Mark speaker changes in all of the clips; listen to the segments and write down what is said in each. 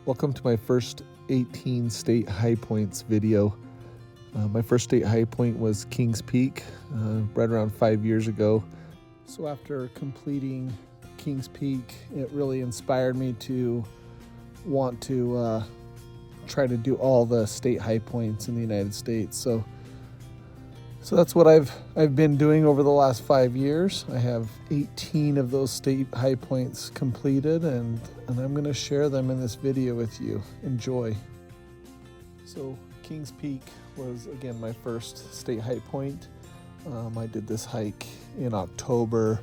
Speaker 1: Welcome to my first 18 state high points video. My first state high point was Kings Peak, right around 5 years ago. So after completing Kings Peak, it really inspired me to want to try to do all the state high points in the United States. So that's what I've been doing over the last 5 years. I have 18 of those state high points completed, and I'm going to share them in this video with you. Enjoy. So Kings Peak was, again, my first state high point. I did this hike in October,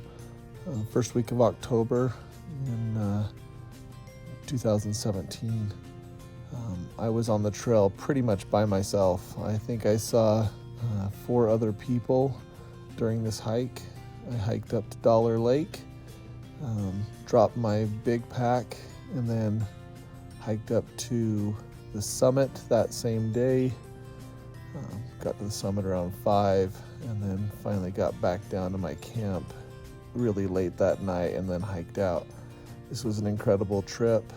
Speaker 1: first week of October in 2017. I was on the trail pretty much by myself. I think I saw 4 other people during this hike. I hiked up to Dollar Lake, dropped my big pack, and then hiked up to the summit that same day. Got to the summit around 5, and then finally got back down to my camp really late that night and then hiked out. This was an incredible trip.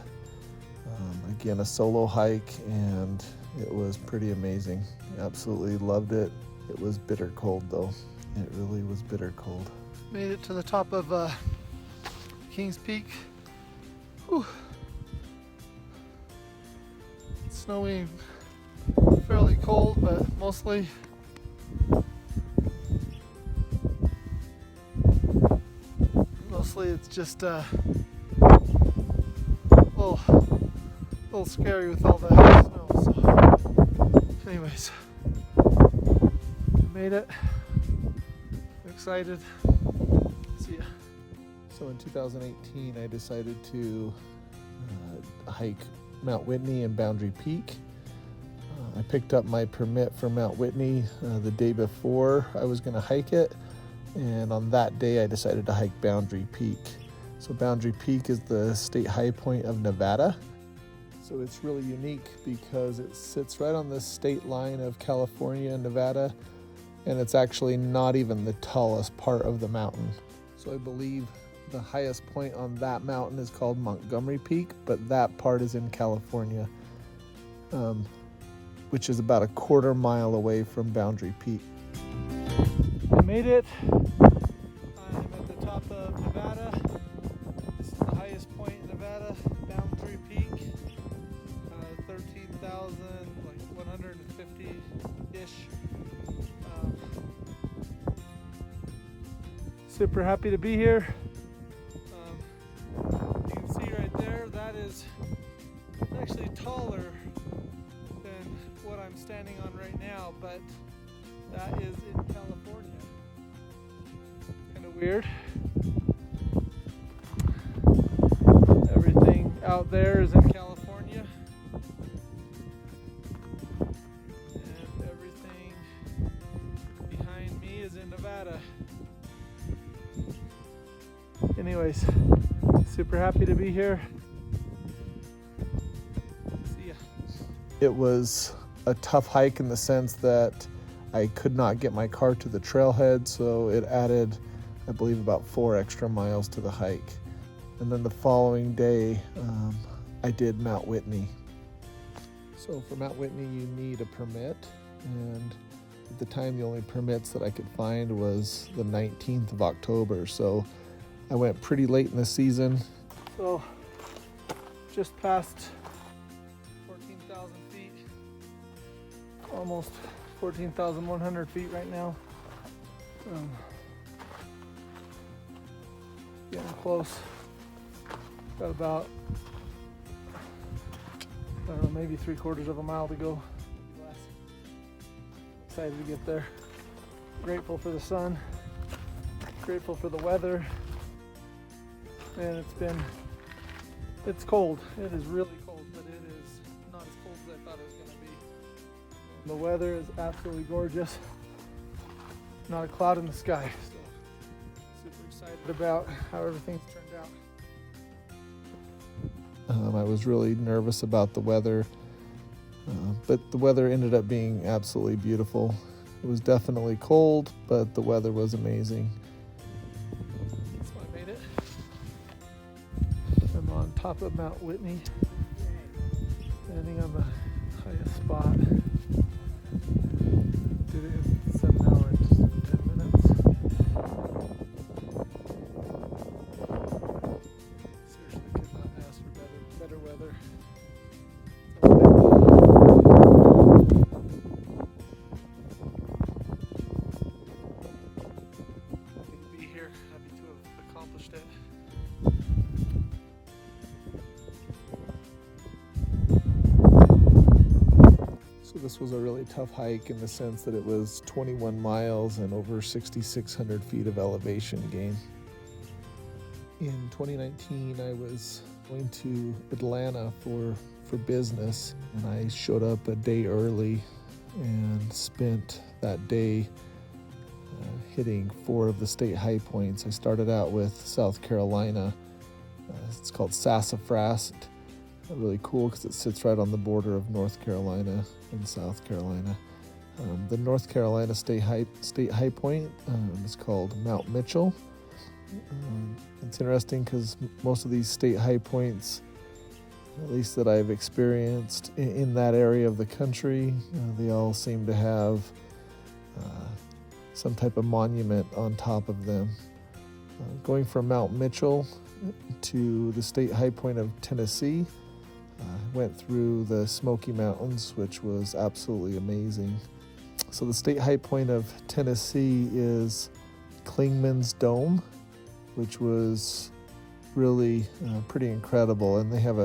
Speaker 1: Again, a solo hike, and it was pretty amazing. Absolutely loved it. It was bitter cold though. It really was bitter cold.
Speaker 2: Made it to the top of Kings Peak. Whew. It's snowing, fairly cold, but mostly it's just a little scary with all the snow. So anyways, made it. I'm excited. See ya.
Speaker 1: So in 2018, I decided to hike Mount Whitney and Boundary Peak. I picked up my permit for Mount Whitney the day before I was going to hike it, and on that day I decided to hike Boundary Peak. So Boundary Peak is the state high point of Nevada. So it's really unique because it sits right on the state line of California and Nevada, and it's actually not even the tallest part of the mountain. So I believe the highest point on that mountain is called Montgomery Peak, but that part is in California, which is about a quarter mile away from Boundary Peak.
Speaker 2: I made it. I'm at the top of Nevada. This is the highest point in Nevada, Boundary Peak. 13,150-ish. Super happy to be here. You can see right there, that is actually taller than what I'm standing on right now, but that is in California. Kind of weird. Everything out there is in California. And everything behind me is in Nevada. Anyways, super happy to be here. See ya.
Speaker 1: It was a tough hike in the sense that I could not get my car to the trailhead, so it added, I believe, about 4 extra miles to the hike. And then the following day, I did Mount Whitney. So for Mount Whitney, you need a permit, and at the time, the only permits that I could find was the 19th of October. So I went pretty late in the season.
Speaker 2: So just past 14,000 feet, almost 14,100 feet right now. Getting close. Got about, I don't know, maybe 3/4 of a mile to go. Less. Excited to get there. Grateful for the sun. Grateful for the weather. And it's cold. It is really cold, but it is not as cold as I thought it was going to be. And the weather is absolutely gorgeous. Not a cloud in the sky. So super excited about how everything's turned out.
Speaker 1: I was really nervous about the weather, but the weather ended up being absolutely beautiful. It was definitely cold, but the weather was amazing.
Speaker 2: So I made it. I'm on top of Mount Whitney. weather. Happy to be here, happy to have accomplished it.
Speaker 1: So this was a really tough hike in the sense that it was 21 miles and over 6,600 feet of elevation gain. In 2019, I was going to Atlanta for business, and I showed up a day early and spent that day hitting 4 of the state high points. I started out with South Carolina. It's called Sassafras. Really cool because it sits right on the border of North Carolina and South Carolina. The North Carolina state high point is called Mount Mitchell. It's interesting because most of these state high points, at least that I've experienced in that area of the country, they all seem to have some type of monument on top of them. Going from Mount Mitchell to the state high point of Tennessee, went through the Smoky Mountains, which was absolutely amazing. So the state high point of Tennessee is Clingman's Dome, which was really pretty incredible, and they have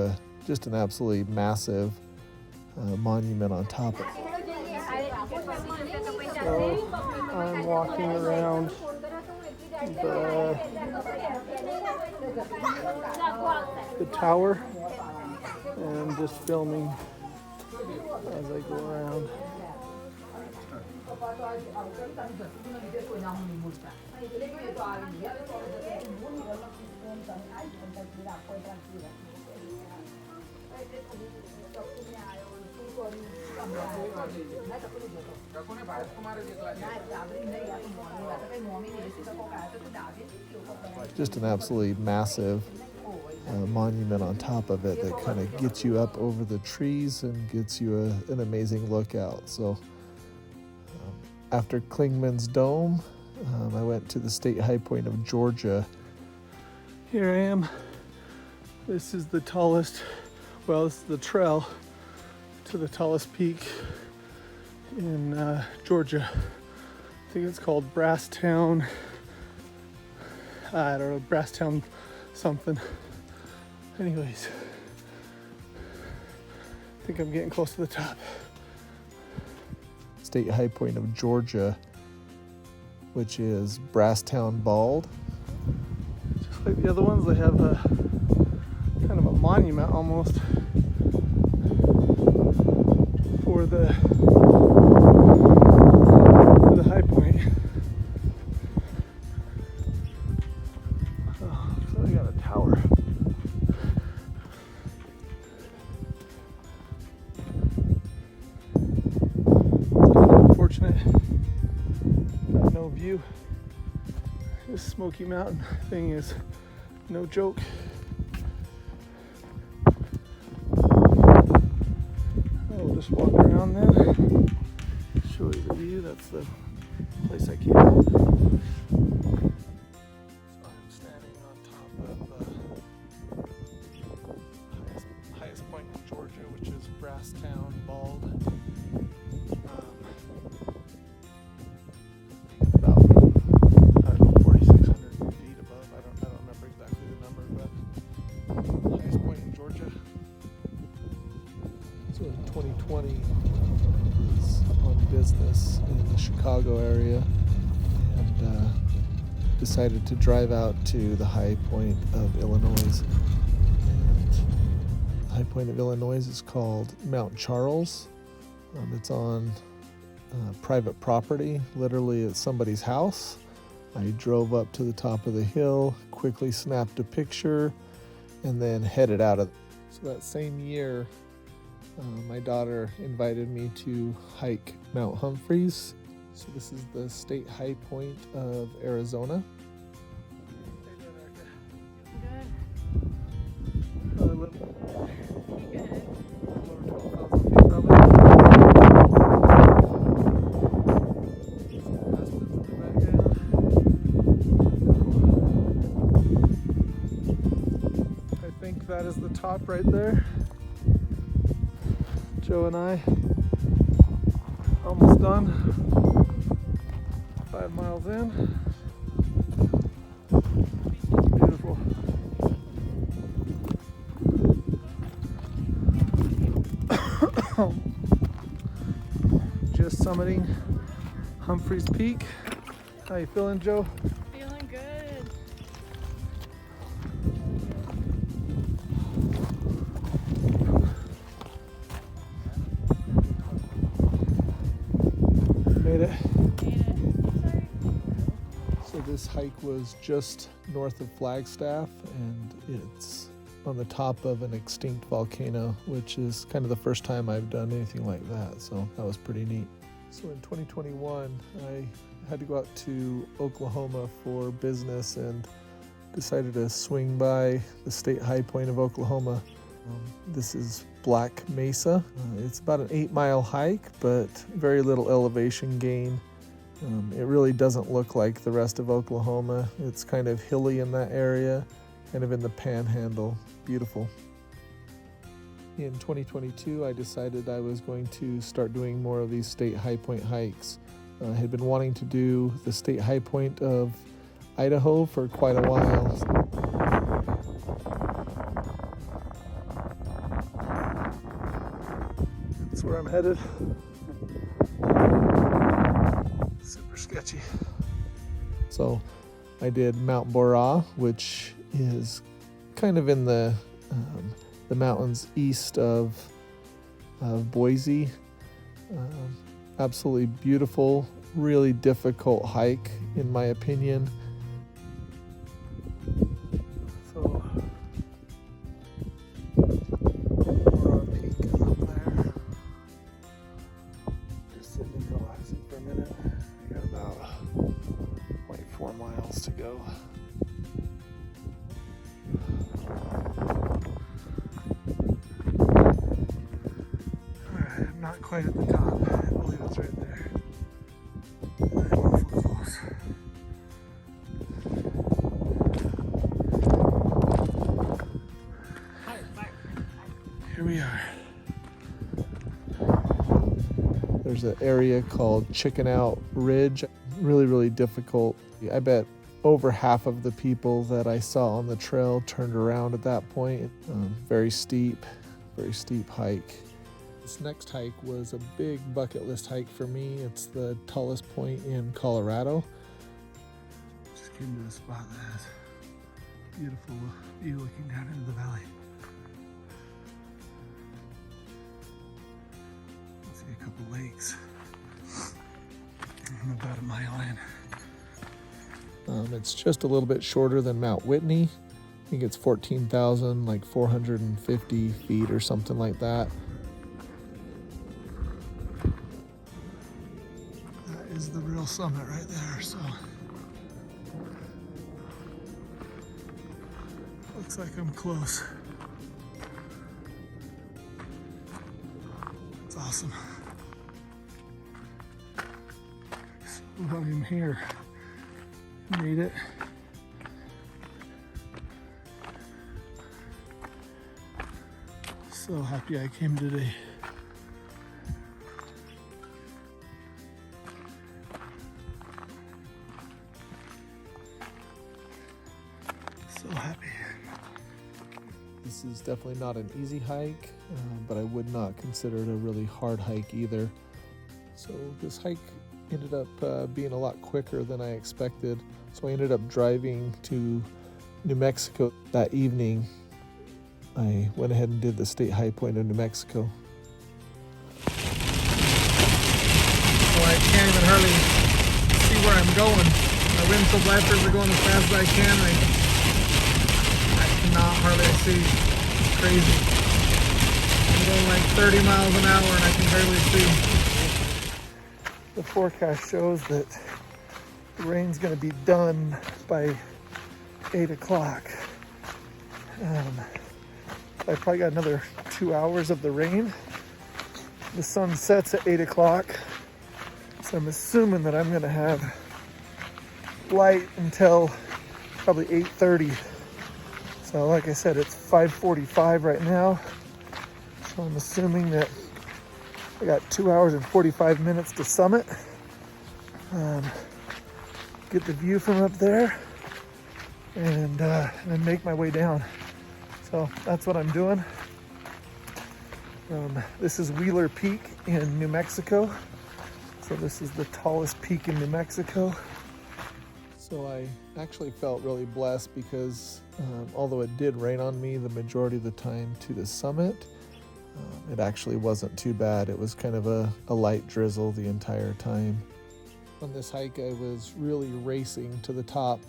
Speaker 1: just an absolutely massive monument on top of it.
Speaker 2: So I'm walking around the tower and just filming as I go around.
Speaker 1: Just an absolutely massive monument on top of it that kind of gets you up over the trees and gets you an amazing lookout. So after Clingman's Dome, I went to the state high point of Georgia.
Speaker 2: Here I am. This is the tallest, well, this is the trail to the tallest peak in Georgia. I think it's called Brasstown. I don't know, Brasstown something. Anyways, I think I'm getting close to the top.
Speaker 1: State high point of Georgia, which is Brasstown Bald.
Speaker 2: Just like the other ones, they have a kind of a monument almost for the high point. Oh, so they got a tower. Unfortunate, got no view. This Smoky Mountain thing is no joke. I'll just walk around then, show you the view. That's the place I came from. So I'm standing on top of the highest point in Georgia, which is Brasstown Bald. About, I don't know, 4,600 feet above. I don't remember exactly the number, but highest point in Georgia.
Speaker 1: So in 2020, I was on business in the Chicago area and decided to drive out to the high point of Illinois. And the high point of Illinois is called Mount Charles. It's on private property. Literally, it's somebody's house. I drove up to the top of the hill, quickly snapped a picture, and then headed out of. So that same year, my daughter invited me to hike Mount Humphreys. So this is the state high point of Arizona.
Speaker 2: I think that is the top right there. Joe and I almost done. 5 miles in. Beautiful. Just summiting Humphrey's Peak. How you feeling, Joe?
Speaker 3: Feeling good.
Speaker 2: Made it.
Speaker 1: So this hike was just north of Flagstaff, and it's on the top of an extinct volcano, which is kind of the first time I've done anything like that, so that was pretty neat. So in 2021, I had to go out to Oklahoma for business and decided to swing by the state high point of Oklahoma. This is Black Mesa. It's about an 8-mile hike, but very little elevation gain. It really doesn't look like the rest of Oklahoma. It's kind of hilly in that area, kind of in the panhandle. Beautiful. In 2022, I decided I was going to start doing more of these state high point hikes. I had been wanting to do the state high point of Idaho for quite a while.
Speaker 2: That's where I'm headed. Super sketchy.
Speaker 1: So I did Mount Borah, which is kind of in the mountains east of Boise. Absolutely beautiful, really difficult hike in my opinion.
Speaker 2: So Borah Peak is up there. Just sitting and relaxing for a minute. I got about 0.4 miles to go. Alright, I'm not quite at the top. I believe it's right there. I'm awful close. Here we are.
Speaker 1: There's an area called Chicken Out Ridge. Really, really difficult. I bet over half of the people that I saw on the trail turned around at that point. Very steep hike. This next hike was a big bucket list hike for me. It's the tallest point in Colorado.
Speaker 2: Just came to a spot that has beautiful view looking down into the valley. See a couple lakes. I'm about a mile in.
Speaker 1: It's just a little bit shorter than Mount Whitney. I think it's 14,450 feet or something like that.
Speaker 2: That is the real summit right there, so looks like I'm close. It's awesome. So I'm here. Made it. So happy I came today. So happy.
Speaker 1: This is definitely not an easy hike, but I would not consider it a really hard hike either. So this hike ended up being a lot quicker than I expected. So I ended up driving to New Mexico that evening. I went ahead and did the state high point of New Mexico.
Speaker 2: Well, I can't even hardly see where I'm going. My windshield wipers are going as fast as I can. I cannot hardly see. It's crazy. I'm going like 30 miles an hour and I can barely see. The forecast shows that the rain's going to be done by 8 o'clock. I probably got another 2 hours of the rain. The sun sets at 8 o'clock. So I'm assuming that I'm going to have light until probably 8:30. So like I said, it's 5:45 right now. So I'm assuming that I got 2 hours and 45 minutes to summit. Get the view from up there and then make my way down. So that's what I'm doing. This is Wheeler Peak in New Mexico. So this is the tallest peak in New Mexico. So I actually felt really blessed because although it did rain on me the majority of the time to the summit, it actually wasn't too bad. It was kind of a light drizzle the entire time. On this hike, I was really racing to the top,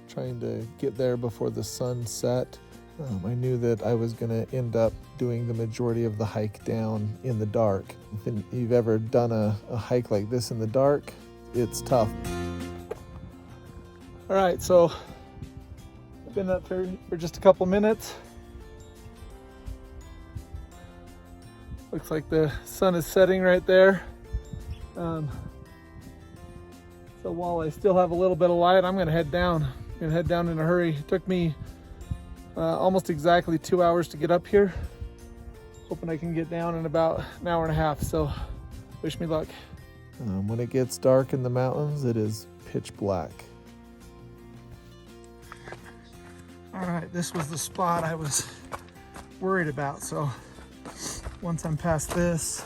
Speaker 2: trying to get there before the sun set. I knew that I was going to end up doing the majority of the hike down in the dark. If you've ever done a hike like this in the dark, it's tough. All right, so I've been up here for just a couple minutes. Looks like the sun is setting right there. So while I still have a little bit of light, I'm gonna head down. I'm gonna head down in a hurry. It took me almost exactly 2 hours to get up here. Hoping I can get down in about an hour and a half, so wish me luck. When it gets dark in the mountains, it is pitch black. All right, this was the spot I was worried about. So once I'm past this,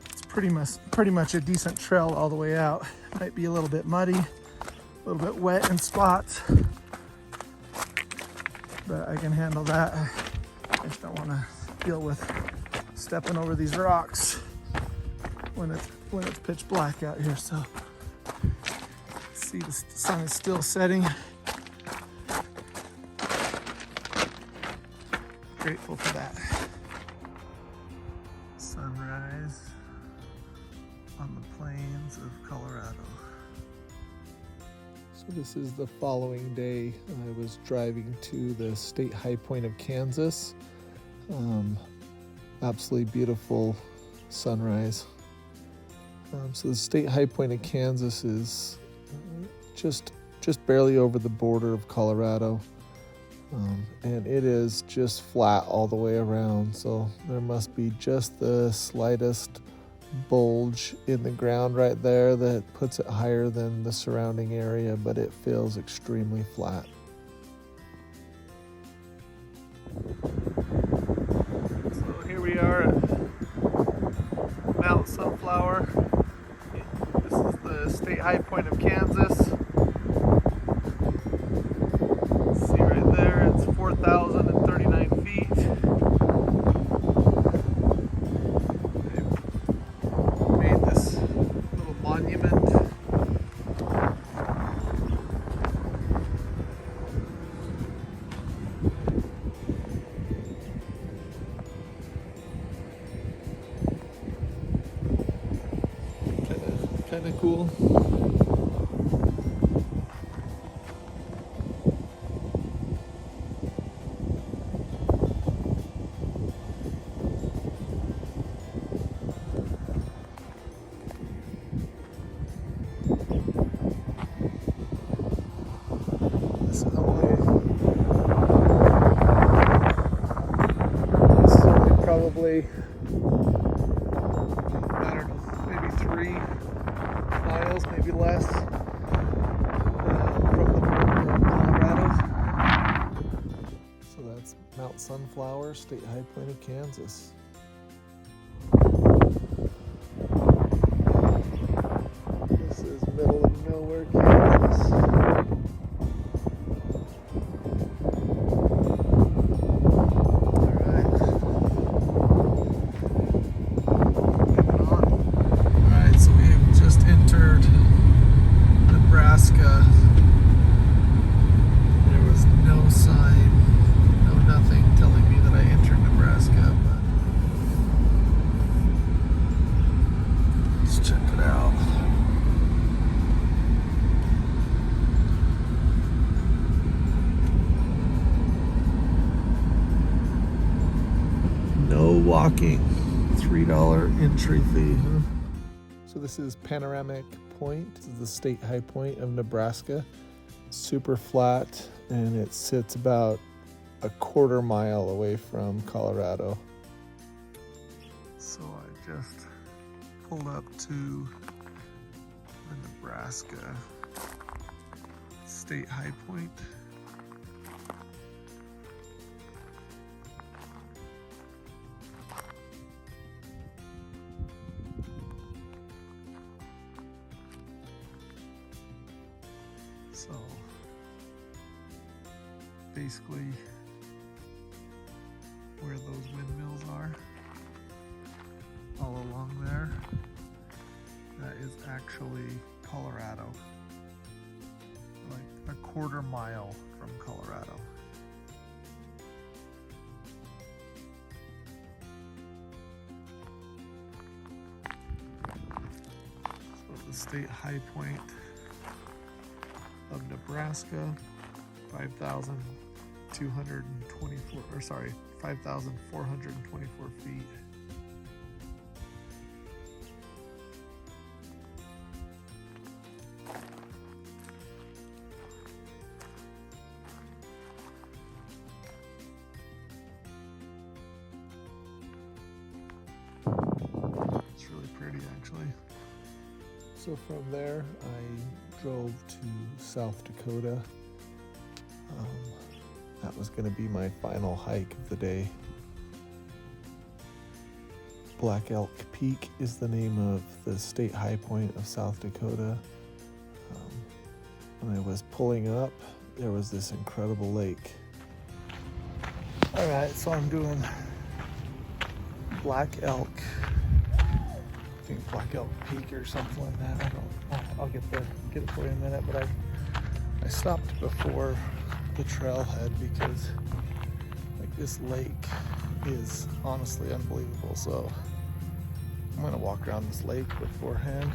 Speaker 2: it's pretty much a decent trail all the way out. Might be a little bit muddy, a little bit wet in spots, but I can handle that. I just don't want to deal with stepping over these rocks when it's pitch black out here. So see, the sun is still setting. Grateful for that. Sunrise on the plains of Colorado. So this is the following day. I was driving to the state high point of Kansas. Absolutely beautiful sunrise. So the state high point of Kansas is just barely over the border of Colorado. And it is just flat all the way around, so there must be just the slightest bulge in the ground right there that puts it higher than the surrounding area, but it feels extremely flat. So here we are at Mount Sunflower. This is the state high point of Kansas. See right there, it's 4,039 feet. They've made this little monument. Kind of cool. Probably, I don't know, maybe 3 miles, maybe less, from the border of Colorado. So that's Mount Sunflower, state high point of Kansas. This is middle of nowhere, Kansas. Nebraska. There was no sign, no nothing telling me that I entered Nebraska, but let's check it out. No walking, $3 entry fee, huh? So this is Panoramic Point. This is the state high point of Nebraska. Super flat, and it sits about a 1/4 mile away from Colorado. So I
Speaker 1: just pulled up to the Nebraska state high point. So basically where those windmills are, all along there, that is actually Colorado. Like a quarter mile from Colorado. So the state high point of Nebraska, 5,424 feet. It's really pretty, actually. So from there, I drove to South Dakota. That was going to be my final hike of the day. Black Elk Peak is the name of the state high point of South Dakota. When I was pulling up, there was this incredible lake. All right, so I'm doing Black Elk. I think Black Elk Peak or something like that. I don't know. I'll get it for you in a minute, but I stopped before the trailhead because like this lake is honestly unbelievable. So I'm gonna walk around this lake beforehand,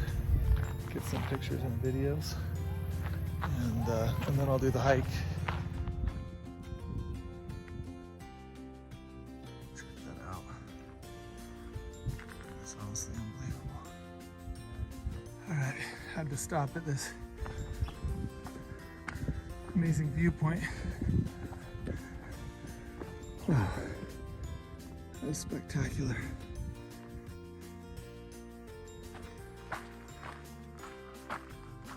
Speaker 1: get some pictures and videos, and then I'll do the hike. Check that out. It's honestly unbelievable. All right, had to stop at this amazing viewpoint. Wow, that was spectacular.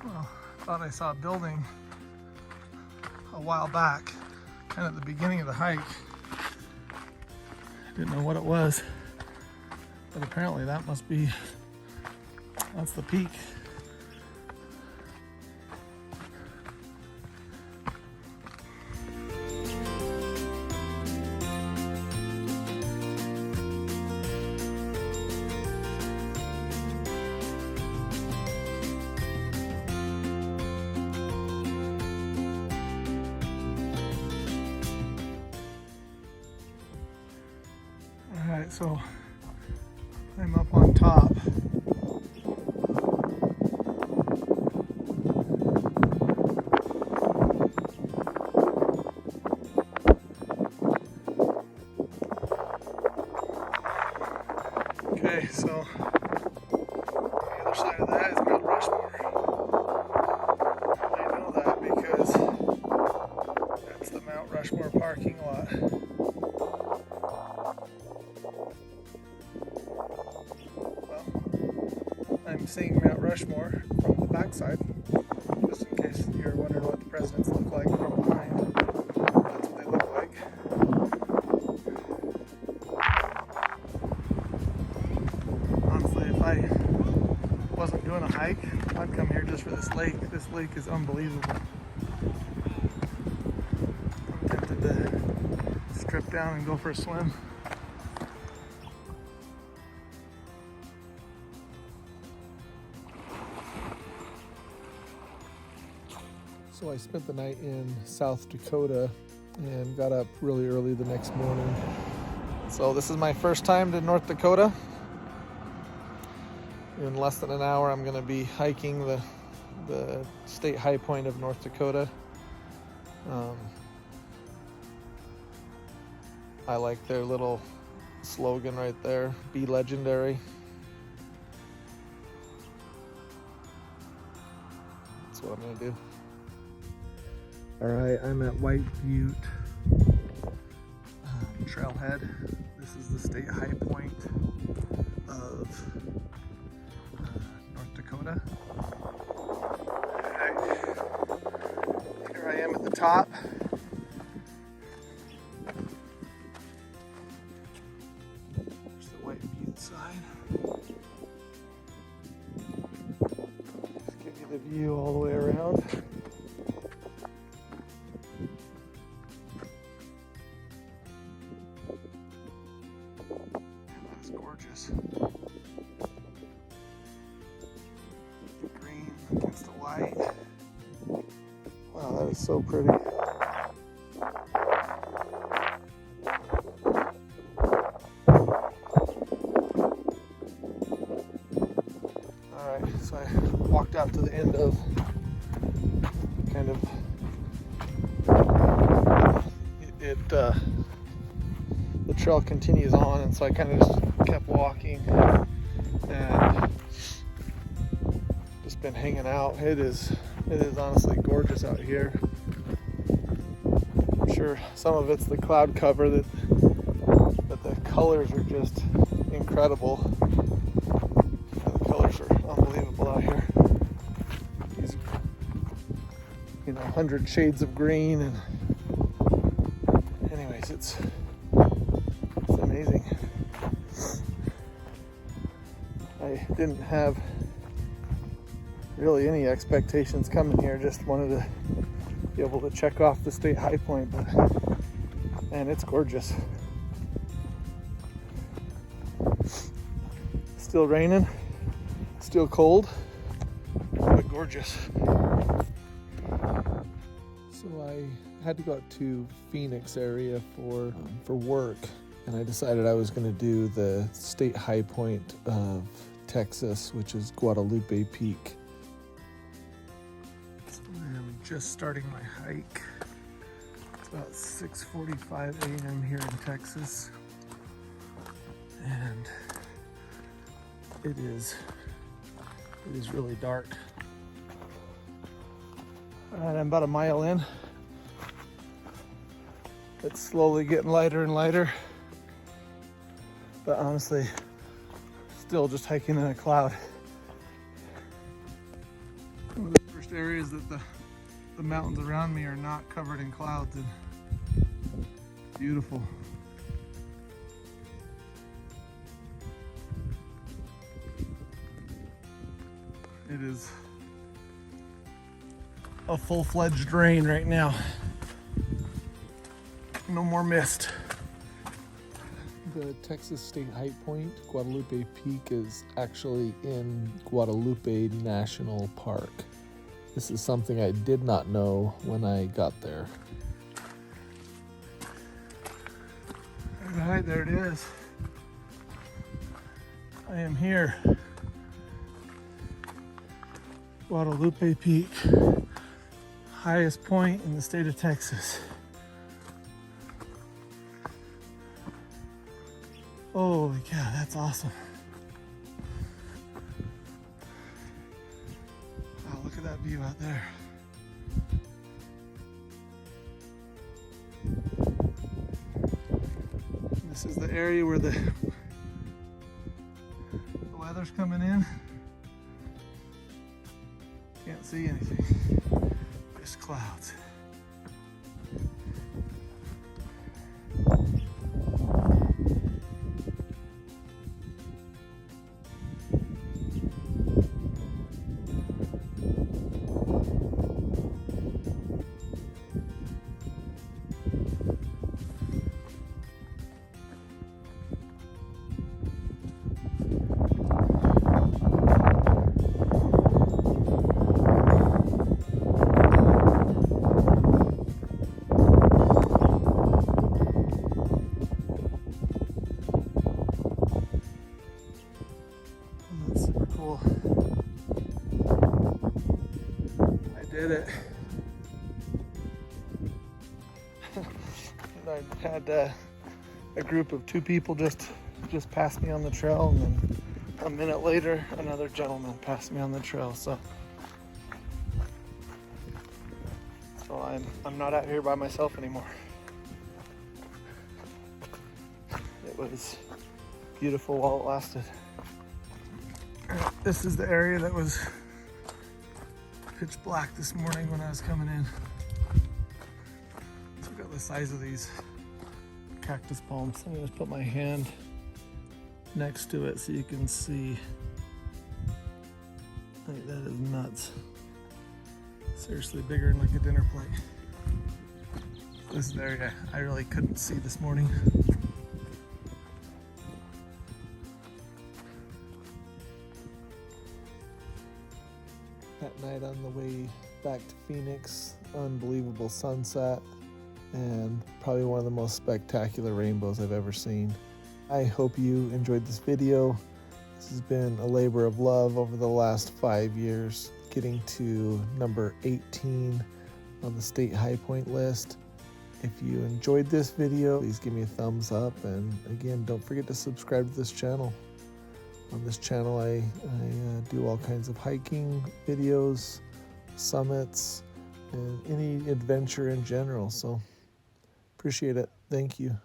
Speaker 1: Well, I thought I saw a building a while back, kind of at the beginning of the hike. I didn't know what it was, but apparently that's the peak. Alright, so I'm up on top. Okay, so on the other side of that is Mount Rushmore. I know that because that's the Mount Rushmore parking lot. I'm seeing Mount Rushmore from the backside, just in case you're wondering what the presidents look like from behind. That's what they look like. Honestly, if I wasn't doing a hike, I'd come here just for this lake. This lake is unbelievable. I'm tempted to strip down and go for a swim. So I spent the night in South Dakota and got up really early the next morning. So this is my first time to North Dakota. In less than an hour, I'm gonna be hiking the state high point of North Dakota. I like their little slogan right there, "Be legendary." That's what I'm gonna do. All right, I'm at White Butte Trailhead. This is the state high point of North Dakota. Here I am at the top. There's the White Butte sign. Just give you the view all the way around. That's gorgeous. The green against the white. Wow, that is so pretty. Alright, so I walked out to the end of the trail continues on, and so I kind of just kept walking and just been hanging out. It is honestly gorgeous out here. I'm sure some of it's the cloud cover but the colors are just incredible. The colors are unbelievable out here. These, 100 shades of green, and anyways, it's amazing. I didn't have really any expectations coming here, just wanted to be able to check off the state high point, but man, it's gorgeous. Still raining, still cold, but gorgeous. So I had to go out to Phoenix area for work, and I decided I was going to do the state high point of Texas, which is Guadalupe Peak. So I'm just starting my hike. It's about 6:45 a.m. here in Texas, and it is really dark. All right, I'm about a mile in. It's slowly getting lighter and lighter, but honestly, still just hiking in a cloud. One of the first areas that the mountains around me are not covered in clouds, and beautiful. It is a full-fledged rain right now. No more mist. The Texas State High Point, Guadalupe Peak, is actually in Guadalupe National Park. This is something I did not know when I got there. All right, there it is. I am here. Guadalupe Peak, highest point in the state of Texas. Holy cow, that's awesome. Wow, look at that view out there. This is the area where the weather's coming in. Can't see anything, just clouds. Did it. I had a group of 2 people just passed me on the trail, and then a minute later another gentleman passed me on the trail. So I'm not out here by myself anymore. It was beautiful while it lasted.
Speaker 2: This is the area that was pitch black this morning when I was coming in. Look at the size of these cactus palms. I'm gonna just put my hand next to it so you can see. Like, that is nuts. Seriously bigger than like a dinner plate. This is the area I really couldn't see this morning.
Speaker 1: At night on the way back to Phoenix, unbelievable sunset and probably one of the most spectacular rainbows I've ever seen. I hope you enjoyed this video. This has been a labor of love over the last 5 years, getting to number 18 on the state high point list. If you enjoyed this video, please give me a thumbs up, and again, don't forget to subscribe to this channel. On this channel, I do all kinds of hiking videos, summits, and any adventure in general, so appreciate it. Thank you.